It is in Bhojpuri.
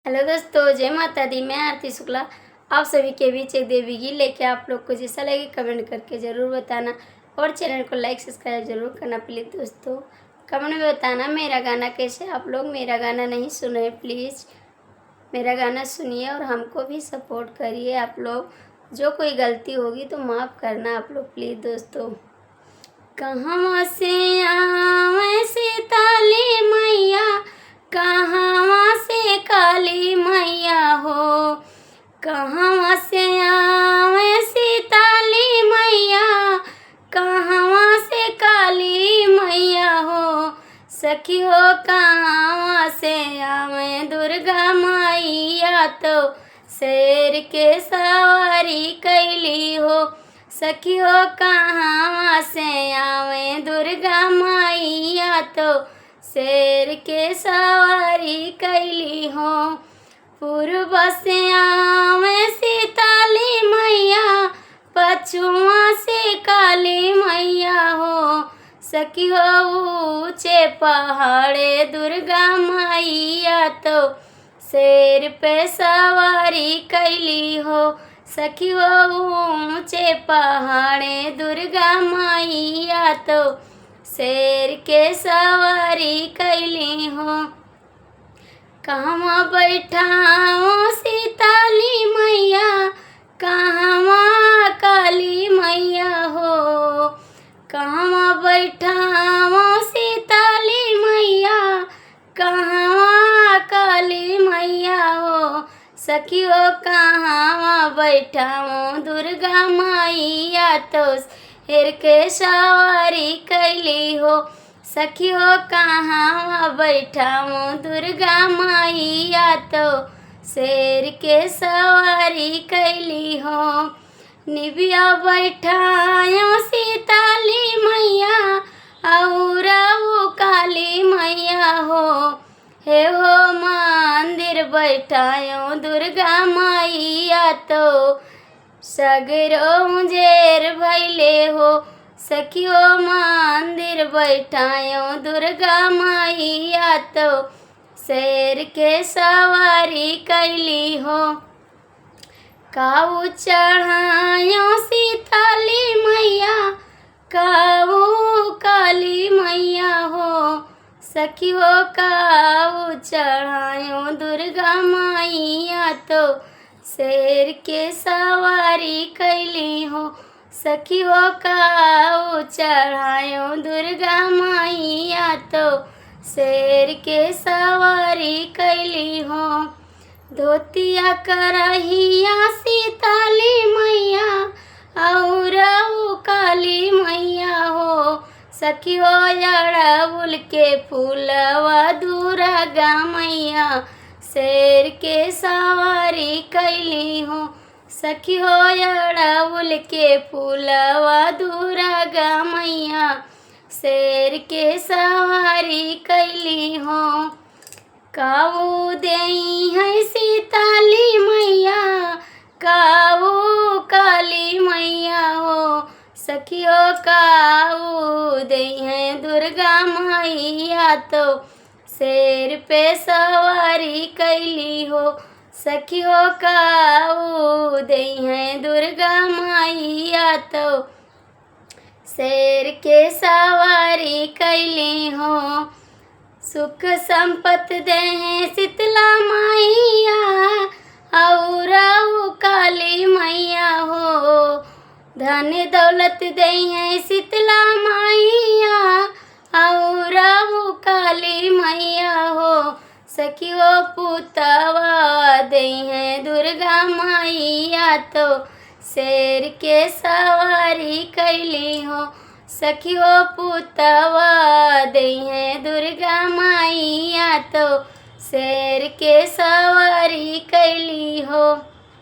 हेलो दोस्तों, जय माता दी। मैं आरती शुक्ला आप सभी के बीच एक देवी गीत लेके आप लोग को जैसा लगे कमेंट करके ज़रूर बताना और चैनल को लाइक सब्सक्राइब जरूर करना। प्लीज़ दोस्तों कमेंट में बताना मेरा गाना कैसे। आप लोग मेरा गाना नहीं सुन रहे, प्लीज़ मेरा गाना सुनिए और हमको भी सपोर्ट करिए। आप लोग जो कोई गलती होगी तो माफ़ करना आप लोग, प्लीज़ दोस्तों। कहाँ से आवे सीताली मैया, कहाँ से काली मैया हो। कहाँ से आवे सीताली मैया, कहाँ से काली मैया हो। सखी हो कहाँ से आवे दुर्गा मैया, तो शेर के सवारी कैली हो। सखी हो कहाँ से आवे दुर्गा मैया, तो शेर के सवारी कैली हो। पूर्व से आवे सीताली मैया, पछुआ से काली मैया हो। सखी हो ऊंचे पहाड़े दुर्गा मैया, तो शेर पे सवारी कैली हो। सखी हो ऊंचे पहाड़े दुर्गा मैया, तो शेर के सवारी कैली हो। कहाँ बैठाओ सीताली मैया, कहाँ काली मैया हो। कहाँ बैठाओ सीताली मैया, कहाँ काली मैया हो। सखी हो कहाँ बैठाओ दुर्गा मैया, तो शेर के सवारी कैली हो। सखी हो कहाँ बैठाओ दुर्गा मैया, तो शेर के सवारी कैली हो। निबिया बैठायो सीताली मैया, और काली मैया हो। हे हो मंदिर बैठायो दुर्गा मैया, तो सगरो जेर भैले हो। सखी हो मंदिर बैठायो दुर्गा मैया, तो शेर के सवारी कैली हो। काऊ चढ़ायो सीताली मैया, काऊ काली मैया हो। सखी हो काऊ चढ़ायो दुर्गा मैया, तो शेर के सवारी कैली हो। सखी हो काऊ चढ़ायो दुर्गा मैया, तो शेर के सवारी कैली हो। धोतिया करहिया सीताली मैया, और काली मैया हो। सखी हो अड़हुल के फूलवा दुर्गा मैया, शेर के सवारी कैली हो। सखी हो अड़हुल के फूलवा दुर्गा मैया, शेर के सवारी कैली हो। काऊ देई है सीताली मैया, काऊ काली मैया हो। सखी हो काऊ देई है दुर्गा मैया, तो शेर पे सवारी कैली हो। सखी हो काऊ देई है दुर्गा मैया, तो शेर के सवारी कैली हो। सुख संपत्ति दे शीतला मैया, और काली मैया हो। धन दौलत दे है शीतला मैया, और काली मैया हो। सखी हो पुतवा दे है दुर्गा मैया, तो शेर के सवारी कैली हो। सखी हो पुतवा दे है दुर्गा मैया, तो शेर के सवारी कैली हो।